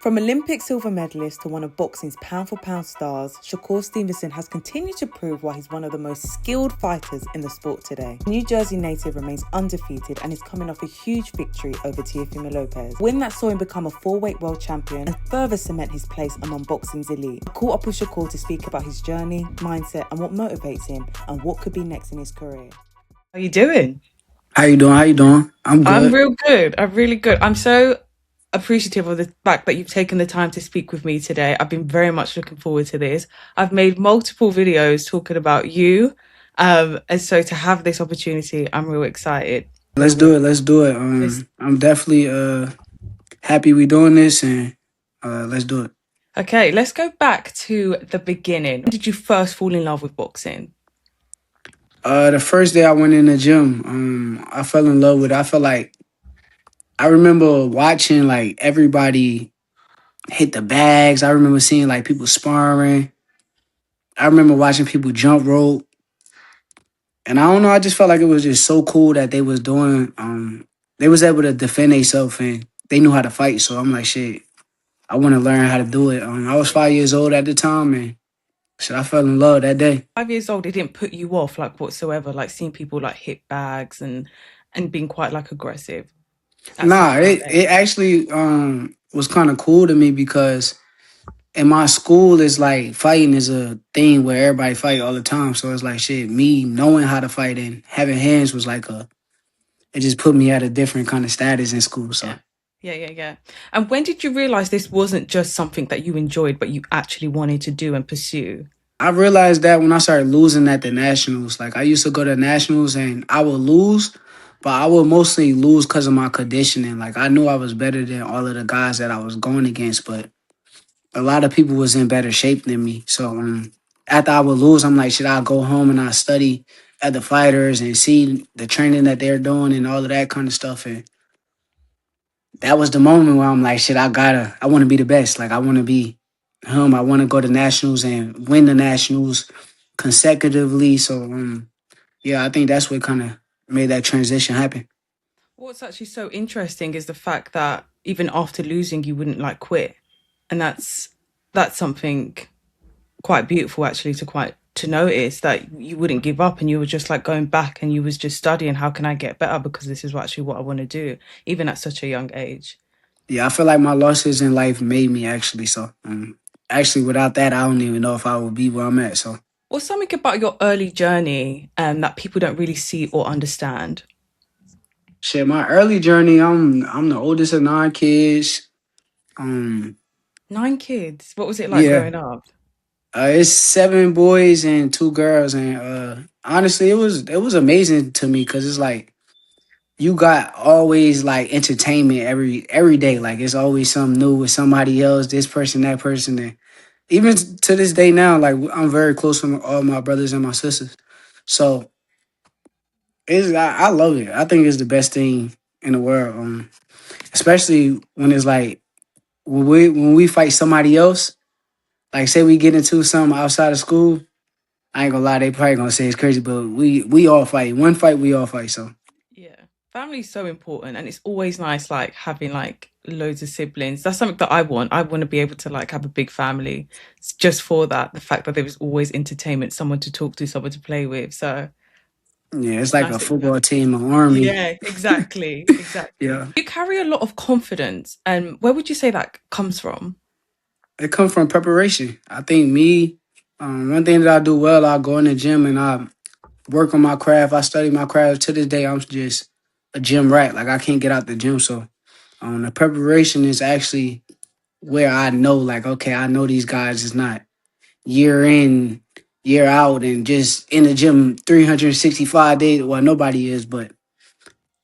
From Olympic silver medalist to one of boxing's pound-for-pound stars, SHAKUR Stevenson has continued to prove why he's one of the most skilled fighters in the sport today. New Jersey native remains undefeated and is coming off a huge victory over Teofimo Lopez. A win that saw him become a 4-weight world champion and further cement his place among boxing's elite. I caught up with SHAKUR to speak about his journey, mindset and what motivates him and what could be next in his career. How are you doing? How you doing? I'm good. I'm real good. I'm really good. I'm so appreciative of the fact that you've taken the time to speak with me today. I've been very much looking forward to this. I've made multiple videos talking about you. And so to have this opportunity, I'm real excited. Let's do it. I'm definitely happy we doing this, and let's do it. Okay, let's go back to the beginning. When did you first fall in love with boxing? The first day I went in the gym, I fell in love with it. I felt like I remember watching like everybody hit the bags. I remember seeing like people sparring. I remember watching people jump rope. And I don't know, I just felt like it was just so cool that they was doing they was able to defend themselves and they knew how to fight. So I'm like, shit, I want to learn how to do it. I was 5 years old at the time, and shit, I fell in love that day. 5 years old, it didn't put you off like whatsoever, like seeing people like hit bags and being quite like aggressive. Nah, it actually was kind of cool to me because in my school it's like fighting is a thing where everybody fight all the time. So it's like shit, me knowing how to fight and having hands was like it just put me at a different kind of status in school. So Yeah. And when did you realize this wasn't just something that you enjoyed, but you actually wanted to do and pursue? I realized that when I started losing at the nationals. Like I used to go to nationals and I would lose, but I would mostly lose because of my conditioning. Like I knew I was better than all of the guys that I was going against, but a lot of people was in better shape than me. So after I would lose, I'm like, should I go home and I study at the fighters and see the training that they're doing and all of that kind of stuff. And that was the moment where I'm like, shit, I want to be the best. Like I want to be him. I want to go to nationals and win the nationals consecutively. So yeah, I think that's what kind of made that transition happen. What's actually so interesting is the fact that even after losing, you wouldn't like quit. And that's something quite beautiful actually to notice, that you wouldn't give up and you were just like going back and you was just studying, how can I get better, because this is actually what I want to do, even at such a young age. Yeah, I feel like my losses in life made me actually. So actually without that, I don't even know if I would be where I'm at. So what's something about your early journey that people don't really see or understand? shit, my early journey, I'm the oldest of 9 kids. 9 kids. What was it like Yeah. growing up? It's 7 boys and 2 girls, and honestly, it was amazing to me because it's like you got always like entertainment every day. Like it's always something new with somebody else, this person, that person, and even to this day now, like I'm very close with all my brothers and my sisters. So I love it. I think it's the best thing in the world, especially when it's like when we fight somebody else. Like say we get into something outside of school. I ain't gonna lie, they probably gonna say it's crazy, but we all fight. One fight, we all fight. So Yeah, family is so important, and it's always nice like having like loads of siblings. That's something that I want to be able to like have a big family. It's just for that, the fact that there was always entertainment, someone to talk to, someone to play with. So yeah, it's it's like nice a that you have. football team, an army. Yeah, exactly. Yeah, You carry a lot of confidence, and where would you say that comes from? it comes from preparation. I think me, one thing that I do well, I go in the gym and I work on my craft. I study my craft. To this day, I'm just a gym rat. Like I can't get out the gym. So the preparation is actually where I know, like, okay, I know these guys is not year in, year out, and just in the gym 365 days. Well, nobody is, but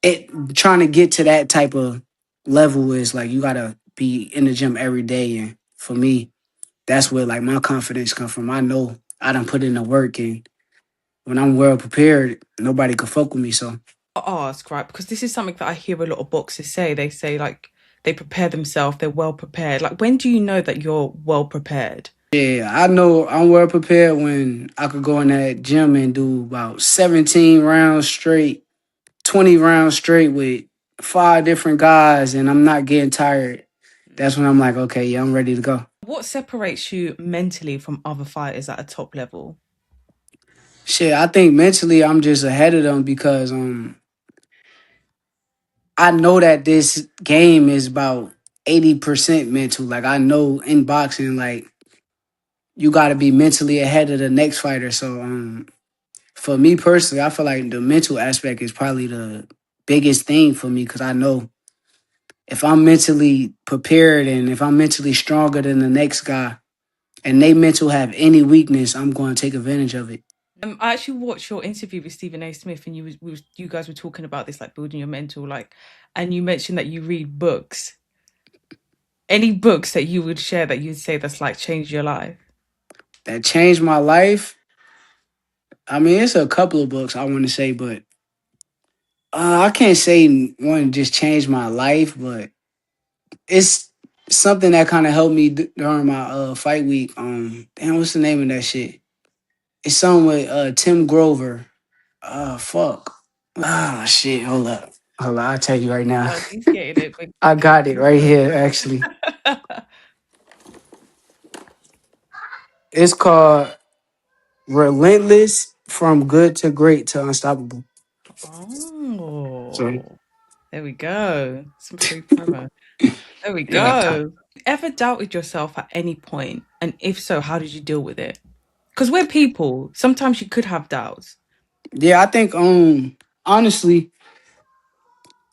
it trying to get to that type of level is like you gotta be in the gym every day. And for me, that's where like my confidence come from. I know I done put in the work, and when I'm well prepared, nobody can fuck with me. So Ask, right? Because this is something that I hear a lot of boxers say. They say like they prepare themselves, they're well prepared. Like when do you know that you're well prepared? yeah, I know I'm well prepared when I could go in that gym and do about 17 rounds straight, 20 rounds straight with 5 different guys, and I'm not getting tired. that's when I'm like, okay, yeah, I'm ready to go. What separates you mentally from other fighters at a top level? Shit, I think mentally I'm just ahead of them because I know that this game is about 80% mental. Like I know in boxing, like you got to be mentally ahead of the next fighter. So for me personally, I feel like the mental aspect is probably the biggest thing for me because I know if I'm mentally prepared and if I'm mentally stronger than the next guy and they mental have any weakness, I'm going to take advantage of it. I actually watched your interview with Stephen A. Smith, and you guys were talking about this, like building your mental, like, and you mentioned that you read books. Any books that you would share that you'd say that's like changed your life? That changed my life. I mean, it's a couple of books I want to say, but I can't say one just changed my life, but it's something that kind of helped me during my fight week. Damn, what's the name of that shit? It's something with Tim Grover. Fuck. Ah, shit. Hold up. I'll tell you right now. Oh, he's getting it. But I got it right here. Actually, it's called "Relentless: From Good to Great to Unstoppable." So oh, there we go. Some free promo. There we yeah, go. Ever doubted yourself at any point? And if so, how did you deal with it? Because we're people. Sometimes you could have doubts. yeah. I think honestly,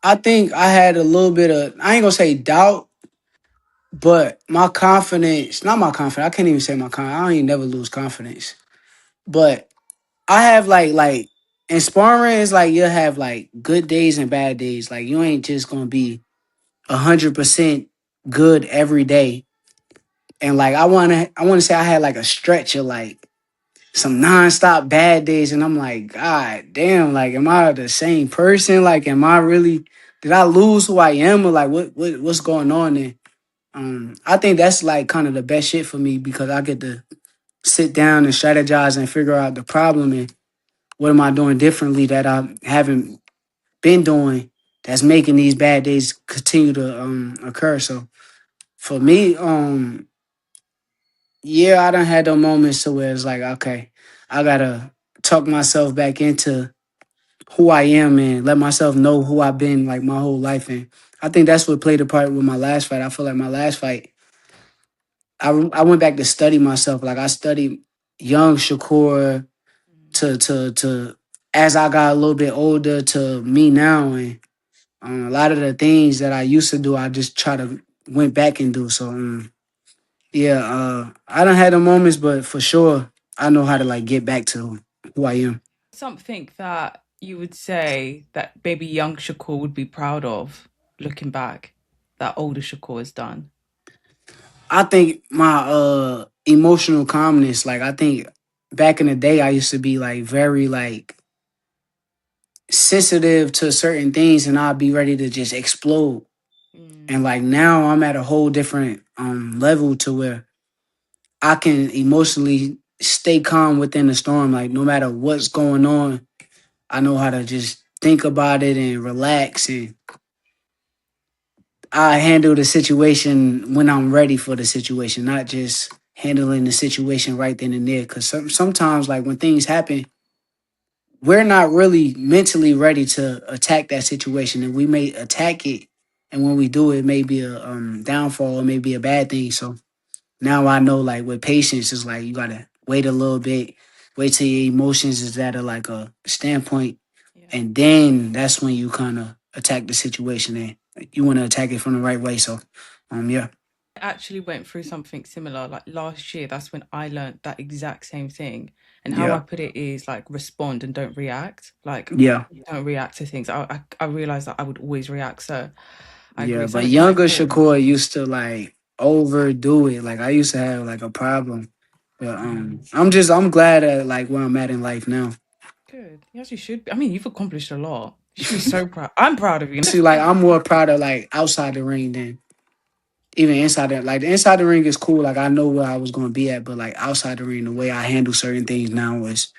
I think I had a little bit of I ain't gonna say doubt, but my confidence, not my confidence. I can't even say my confidence. I don't even never lose confidence. But I have like in sparring, it's like you'll have like good days and bad days. Like you ain't just gonna be 100% good every day. And like I wanna say I had like a stretch of like some nonstop bad days, and I'm like, God damn, like am I the same person? Like am I really did I lose who I am or like what's going on there? I think that's like kind of the best shit for me because I get to sit down and strategize and figure out the problem and what am I doing differently that I haven't been doing that's making these bad days continue to occur. So for me, yeah, I done had those moments to where it's like, okay, I gotta talk myself back into who I am and let myself know who I've been like my whole life. And I think that's what played a part with my last fight. I feel like my last fight, I went back to study myself. Like I studied young Shakur to as I got a little bit older to me now, and a lot of the things that I used to do, I just try to went back and do. So yeah, I don't had the moments, but for sure, I know how to like get back to who I am. Something that you would say that maybe young Shakur would be proud of looking back that older Shakur has done. I think my emotional calmness, like I think back in the day, I used to be like very like sensitive to certain things, and I'd be ready to just explode. And Mm. like now, I'm at a whole different level to where I can emotionally stay calm within the storm. Like no matter what's going on, I know how to just think about it and relax, and I handle the situation when I'm ready for the situation, not just handling the situation right then and there. Because sometimes, like when things happen, we're not really mentally ready to attack that situation, and we may attack it, and when we do, it may be a downfall, it may be a bad thing. So now I know, like with patience, is like you gotta wait a little bit, wait till your emotions is at a like a standpoint, Yeah. and then that's when you kind of attack the situation, and you want to attack it from the right way. So, yeah, I actually went through something similar like last year. That's when I learned that exact same thing. And how I yeah, put it is like respond and don't react. Like yeah, don't react to things. I realized that I would always react. So I yeah. agree. But Something quite younger important. Shakur used to like overdo it. Like I used to have like a problem. But Mm. I'm glad at like where I'm at in life now. Good. Yes, you should be. I mean, you've accomplished a lot. You should be so proud. I'm proud of you. See, like I'm more proud of like outside the ring than even inside the like the inside the ring is cool. Like I know where I was gonna be at, but like outside the ring, the way I handle certain things now is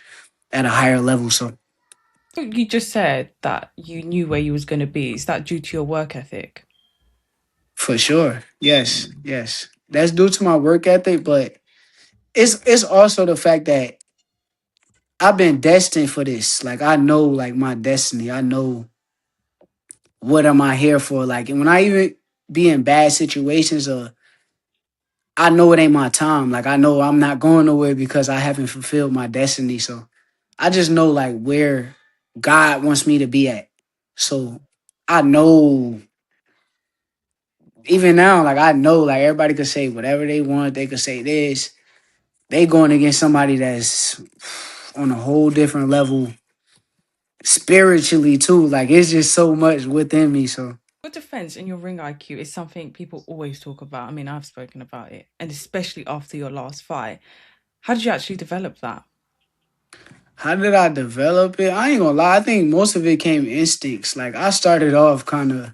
at a higher level. So You just said that you knew where you was going to be. Is that due to your work ethic? For sure. Yes, yes. That's due to my work ethic, but it's also the fact that I've been destined for this. Like I know like my destiny. I know what am I here for. Like and when I even be in bad situations or I know it ain't my time. Like I know I'm not going nowhere because I haven't fulfilled my destiny. So I just know like where God wants me to be at. So I know even now, like I know like everybody could say whatever they want, they could say this. They going against somebody that's on a whole different level spiritually too. Like it's just so much within me. So Your defense and your ring IQ is something people always talk about. I mean, I've spoken about it, and especially after your last fight. How did you actually develop that? how did I develop it? I ain't gonna lie. I think most of it came instincts. Like I started off kind of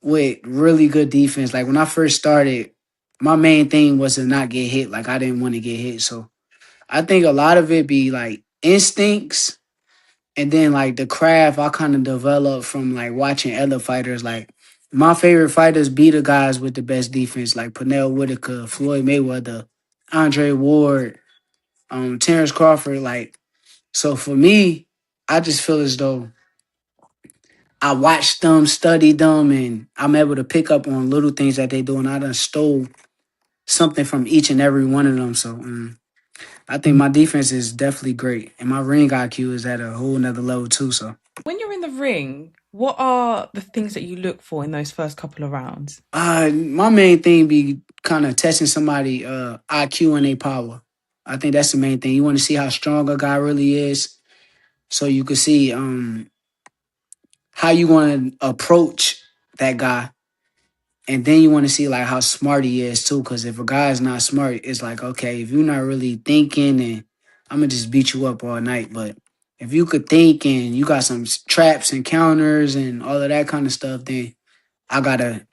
with really good defense. Like when I first started, my main thing was to not get hit. Like I didn't want to get hit. So I think a lot of it be like instincts and then like the craft I kind of developed from like watching other fighters. Like my favorite fighters be the guys with the best defense, like Pernell Whitaker, Floyd Mayweather, Andre Ward, Terrence Crawford. Like so for me, I just feel as though I watched them, studied them, and I'm able to pick up on little things that they do, and I done stole something from each and every one of them. So I think my defense is definitely great, and my ring IQ is at a whole nother level too. So When you're in the ring, what are the things that you look for in those first couple of rounds? my main thing be kind of testing somebody IQ and their power. I think that's the main thing. You want to see how strong a guy really is, so you can see how you want to approach that guy. And then you want to see like how smart he is too, because if a guy's not smart, it's like okay, if you're not really thinking, and I'm gonna just beat you up all night. But if you could think and you got some traps and counters and all of that kind of stuff, then I gotta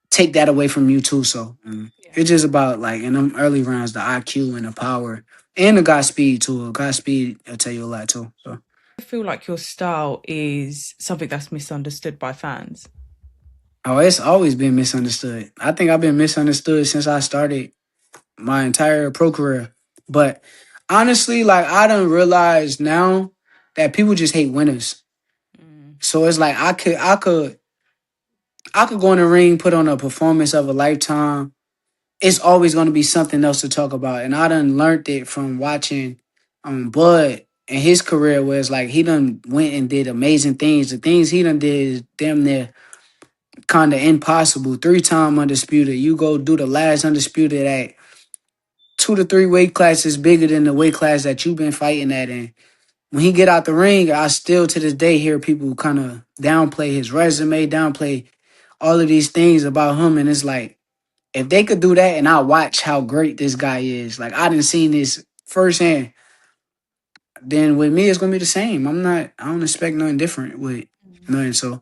take that away from you too. So Yeah. it's just about like in them early rounds, the IQ and the power and the guy speed too. Guy speed will tell you a lot too. So I feel like your style is something that's misunderstood by fans. oh, it's always been misunderstood. I think I've been misunderstood since I started my entire pro career. But honestly, like I don't realize now that people just hate winners. Mm. So it's like I could go in the ring, put on a performance of a lifetime. It's always gonna be something else to talk about. And I done learned it from watching Bud and his career where it's like he done went and did amazing things. The things he done did is damn near kinda impossible. 3-time undisputed. You go do the last undisputed at 2 to 3 weight classes bigger than the weight class that you've been fighting at. And when he get out the ring, I still to this day hear people kind of downplay his resume, downplay all of these things about him. And it's like, if they could do that and I watch how great this guy is, like I didn't seen this firsthand, then with me it's gonna be the same. I don't expect nothing different with nothing. So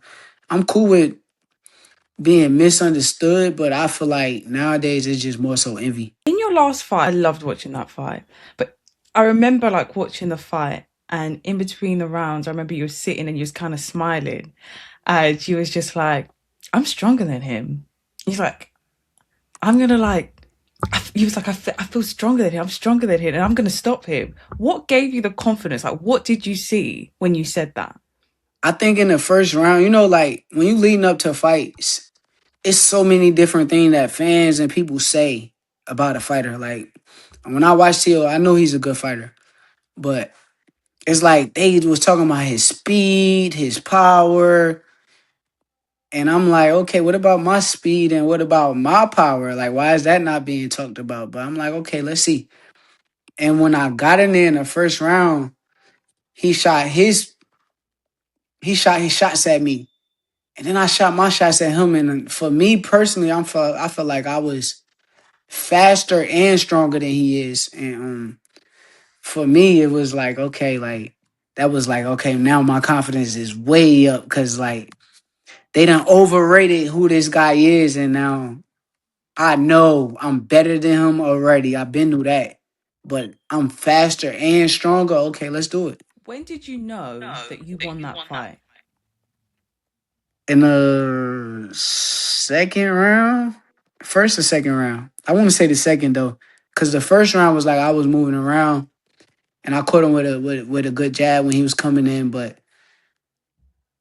I'm cool with being misunderstood, but I feel like nowadays it's just more so envy. In your last fight, I loved watching that fight. But I remember like watching the fight and in between the rounds, I remember you were sitting and you was kind of smiling. And you was just like, I'm stronger than him. He's like, I'm gonna like he was like, I feel stronger than him. I'm stronger than him, and I'm gonna stop him. What gave you the confidence? Like, what did you see when you said that? I think in the first round, you know, like when you leading up to fights, it's so many different things that fans and people say about a fighter. Like when I watch Tio, I know he's a good fighter, but it's like they was talking about his speed, his power, and I'm like, okay, what about my speed and what about my power? Like, why is that not being talked about? But I'm like, okay, let's see. And when I got in there in the first round, he shot his he shot his shots at me, and then I shot my shots at him. And for me personally, I felt like I was faster and stronger than he is. And for me, it was like, okay, like that was like, okay, now my confidence is way up because like they done overrated who this guy is, and now I know I'm better than him already. I've been through that, but I'm faster and stronger. Okay, let's do it. When did you know that you won that fight? in the second round, first or second round. I want to say the second though, because the first round was like I was moving around and I caught him with a good jab when he was coming in. But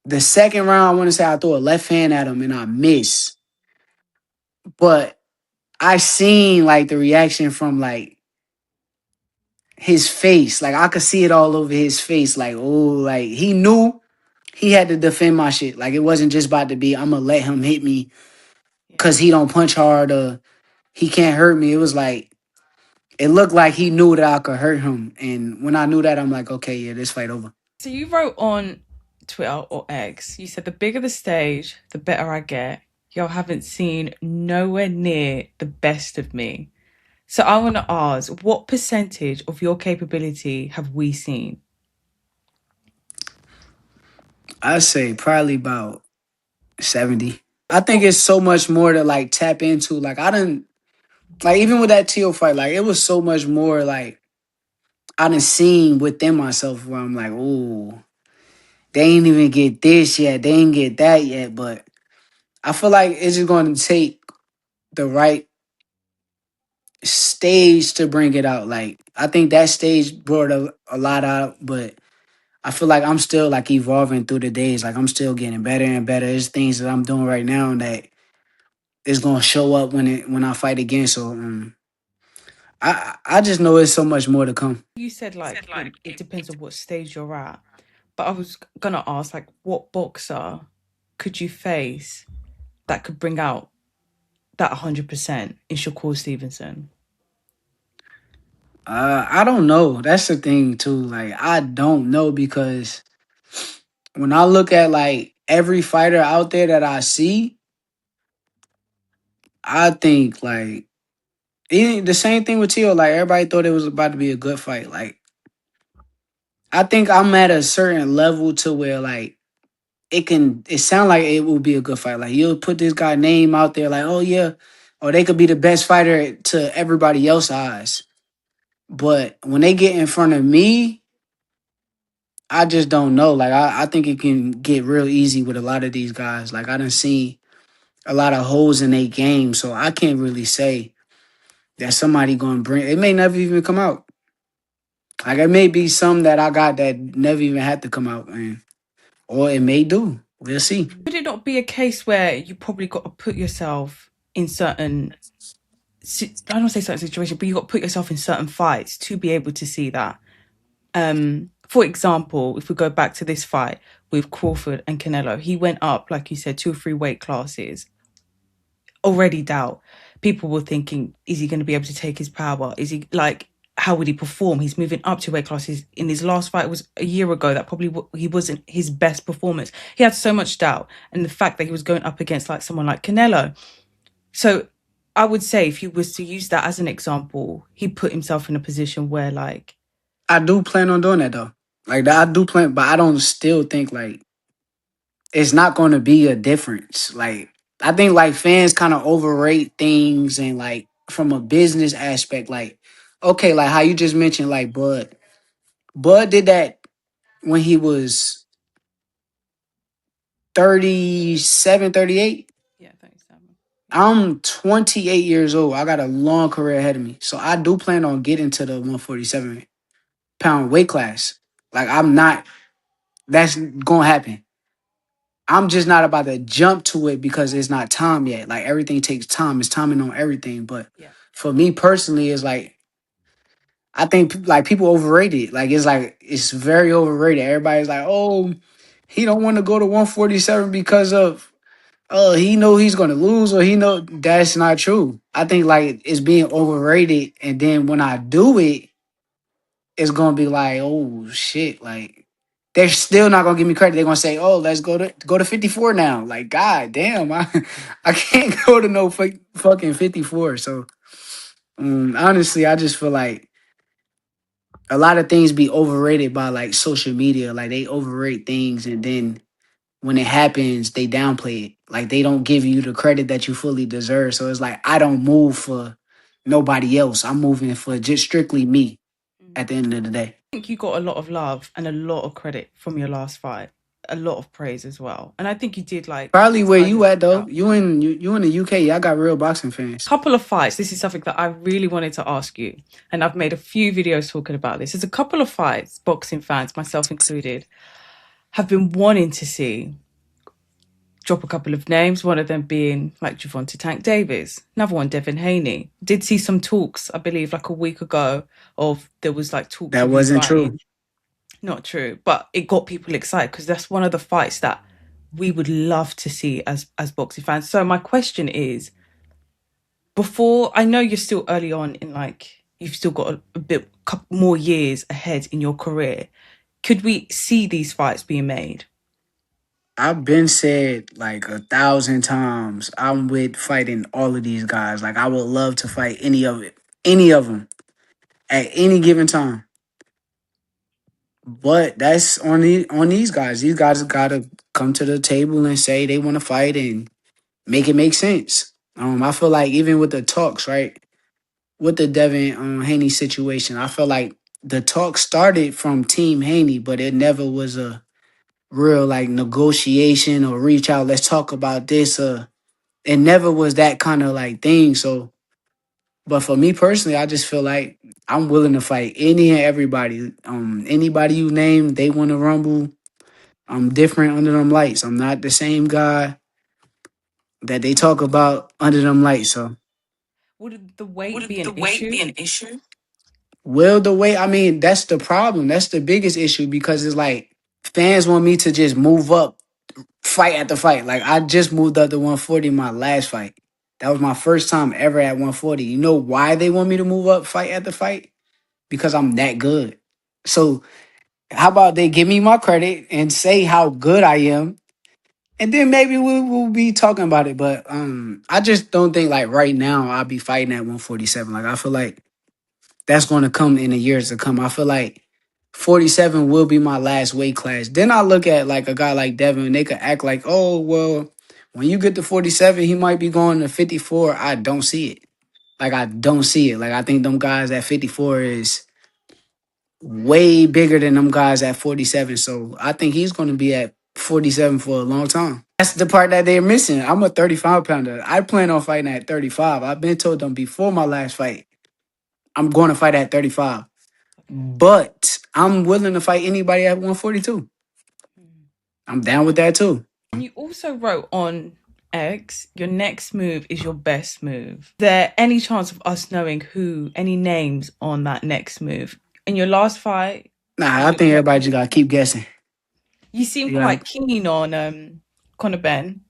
the second round, I want to say I threw a left hand at him and I missed. But I seen like the reaction from like his face. Like I could see it all over his face. Like, oh, like he knew he had to defend my shit. Like it wasn't just about to be, I'm gonna let him hit me Yeah. because he don't punch hard or he can't hurt me. It was like it looked like he knew that I could hurt him. And when I knew that, I'm like, okay, yeah, this fight over. So you wrote on Twitter or X, you said the bigger the stage, the better I get. Y'all haven't seen nowhere near the best of me. So I want to ask, what percentage of your capability have we seen? I say probably about 70. I think it's so much more to like tap into. Like I didn't like even with that Teal fight, like it was so much more like I done seen within myself where I'm like, ooh, they ain't even get this yet. They ain't get that yet. But I feel like it's just going to take the right stage to bring it out. Like I think that stage brought a lot out, but I feel like I'm still like evolving through the days. Like I'm still getting better and better. There's things that I'm doing right now that is gonna show up when I fight again. So I just know there's so much more to come. You said like it depends on what stage you're at. But I was gonna ask, like, what boxer could you face that could bring out that 100% in Shakur Stevenson? I don't know. That's the thing too. Like I don't know because when I look at like every fighter out there that I see, I think like the same thing with Tio. Like everybody thought it was about to be a good fight. Like I think I'm at a certain level to where like it sound like it will be a good fight. Like you'll put this guy name out there like, oh yeah, or they could be the best fighter to everybody else's eyes. But when they get in front of me, I just don't know. Like I think it can get real easy with a lot of these guys. Like I done seen a lot of holes in their game, so I can't really say that somebody gonna bring it may never even come out. Like it may be some that I got that never even had to come out, man. Or it may do. We'll see. Would it not be a case where you probably got to put yourself in certain, I don't want to say certain situations, but you got to put yourself in certain fights to be able to see that? For example, if we go back to this fight with Crawford and Canelo, he went up, like you said, 2 or 3 weight classes. Already doubt. People were thinking, is he going to be able to take his power? Is he like, how would he perform? He's moving up 2 weight classes. In his last fight was a year ago. That probably he wasn't his best performance. He had so much doubt, and the fact that he was going up against like someone like Canelo. So I would say if he was to use that as an example, he put himself in a position where like, I do plan on doing that though. Like I do plan, but I don't still think like it's not going to be a difference. Like I think like fans kind of overrate things and like from a business aspect, like okay, like how you just mentioned, like Bud. Bud did that when he was 37, 38. yeah, thanks, Sam. I'm 28 years old. I got a long career ahead of me. So I do plan on getting to the 147-pound weight class. Like I'm not, that's gonna happen. I'm just not about to jump to it because it's not time yet. Like everything takes time. It's timing on everything. But Yeah. for me personally, it's like I think like people overrate it. Like it's very overrated. Everybody's like, oh, he don't want to go to 147 because of he know he's gonna lose or he know that's not true. I think like it's being overrated, and then when I do it, it's gonna be like, oh shit, like they're still not gonna give me credit. They're gonna say, oh, let's go to 54 now. Like, god damn, I can't go to no fucking 54. So honestly, I just feel like a lot of things be overrated by like social media. Like they overrate things, and then when it happens, they downplay it. Like they don't give you the credit that you fully deserve. So it's like I don't move for nobody else. I'm moving for just strictly me Mm. at the end of the day. I think you got a lot of love and a lot of credit from your last fight. a lot of praise as well. And I think you did like Probably where size you it at though. up. You in the UK. Y'all got real boxing fans. Couple of fights. This is something that I really wanted to ask you, and I've made a few videos talking about this. There's a couple of fights boxing fans, myself included, have been wanting to see. Drop a couple of names, one of them being like Javonte Tank Davis, another one, Devin Haney. Did see some talks, I believe, like a week ago, of there was like talks That of you wasn't true. fighting. Not true, but it got people excited because that's one of the fights that we would love to see as boxing fans. So my question is, before I know you're still early on in like you've still got a bit couple more years ahead in your career. Could we see these fights being made? I've been said like 1,000 times. I'm with fighting all of these guys. Like I would love to fight any of them at any given time. But that's on these guys. These guys gotta come to the table and say they want to fight and make it make sense. I feel like even with the talks, right, with the Devin Haney situation, I feel like the talk started from Team Haney, but it never was a real like negotiation or reach out. Let's talk about this. It never was that kind of like thing. So, but for me personally, I just feel like I'm willing to fight any and everybody. Anybody you name, they want to rumble. I'm different under them lights. I'm not the same guy that they talk about under them lights. So, Would the weight Would be the an weight issue? be an issue? will the way, I mean, that's the problem. That's the biggest issue because it's like fans want me to just move up fight at the fight. Like I just moved up to 140 my last fight. That was my first time ever at 140. You know why they want me to move up fight at the fight? Because I'm that good. So how about they give me my credit and say how good I am, and then maybe we'll be talking about it. But I just don't think like right now I'll be fighting at 147. Like I feel like that's going to come in the years to come. I feel like 47 will be my last weight class. Then I look at like a guy like Devin and they could act like, oh, well, when you get to 47, he might be going to 54. I don't see it. Like, I don't see it. Like, I think them guys at 54 is way bigger than them guys at 47. So I think he's going to be at 47 for a long time. That's the part that they're missing. I'm a 35 pounder. I plan on fighting at 35. I've been told them before my last fight, I'm going to fight at 35. Okay. But I'm willing to fight anybody at 142. I'm down with that too. And you also wrote on X, your next move is your best move. Is there any chance of us knowing who, any names on that next move? In your last fight, Nah, I think everybody just gotta keep guessing. you seem You got, quite keen on Conor Ben.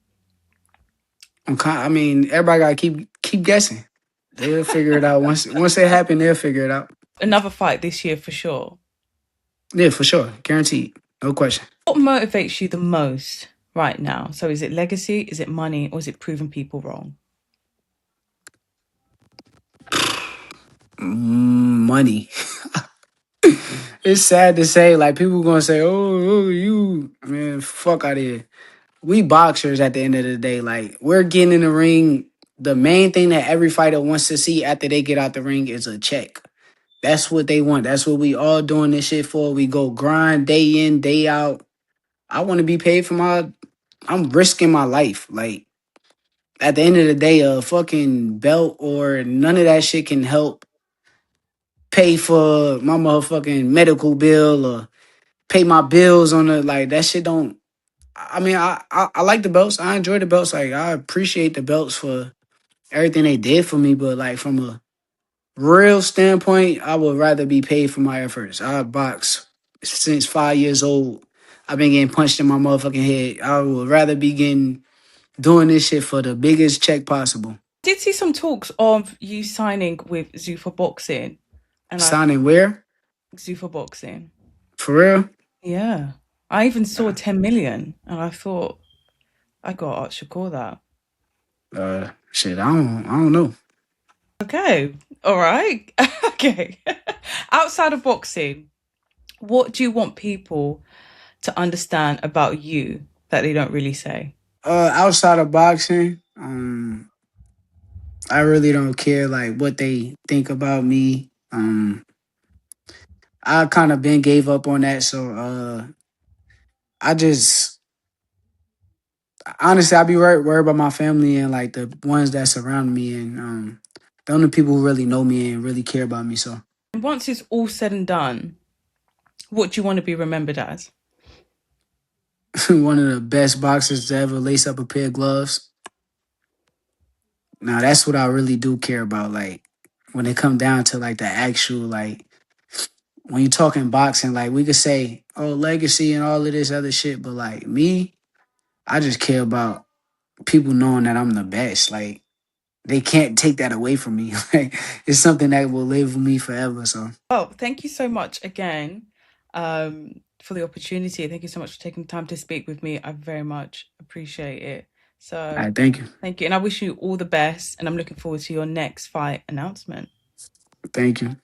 I mean, everybody gotta keep guessing. They'll figure it out once it happen. They'll figure it out. Another fight this year for sure. Yeah, for sure, guaranteed, no question. What motivates you the most right now? So is it legacy, is it money, or is it proving people wrong? Money. It's sad to say, like people gonna say, "Oh, you, man, fuck out of here." We boxers at the end of the day, like we're getting in the ring. The main thing that every fighter wants to see after they get out the ring is a check. That's what they want. That's what we all doing this shit for. We go grind day in, day out. I want to be paid for I'm risking my life. Like at the end of the day, a fucking belt or none of that shit can help pay for my motherfucking medical bill or pay my bills on the like that shit don't I mean I like the belts. I enjoy the belts. Like I appreciate the belts for everything they did for me, but like from a real standpoint, I would rather be paid for my efforts. I box since 5 years old. I've been getting punched in my motherfucking head. I would rather be doing this shit for the biggest check possible. Did see some talks of you signing with Zuffa Boxing, and I Signing where? Zuffa Boxing. For real? Yeah, I even saw 10 million, and I thought I got Shakur that. Shit, I don't know. Okay, all right, okay. Outside of boxing, what do you want people to understand about you that they don't really say? Outside of boxing, I really don't care like what they think about me. I kind of been gave up on that, so I just honestly, I be worried about my family and like the ones that surround me, and the only people who really know me and really care about me. So Once it's all said and done, what do you want to be remembered as? one of the best boxers to ever lace up a pair of gloves. Now that's what I really do care about. Like when it come down to like the actual like when you're talking boxing, like we could say, oh, legacy and all of this other shit, but like me, I just care about people knowing that I'm the best. Like they can't take that away from me. Like it's something that will live with me forever. So Oh, thank you so much again for the opportunity. Thank you so much for taking the time to speak with me. I very much appreciate it. So thank you. thank you. And I wish you all the best. And I'm looking forward to your next fight announcement. Thank you.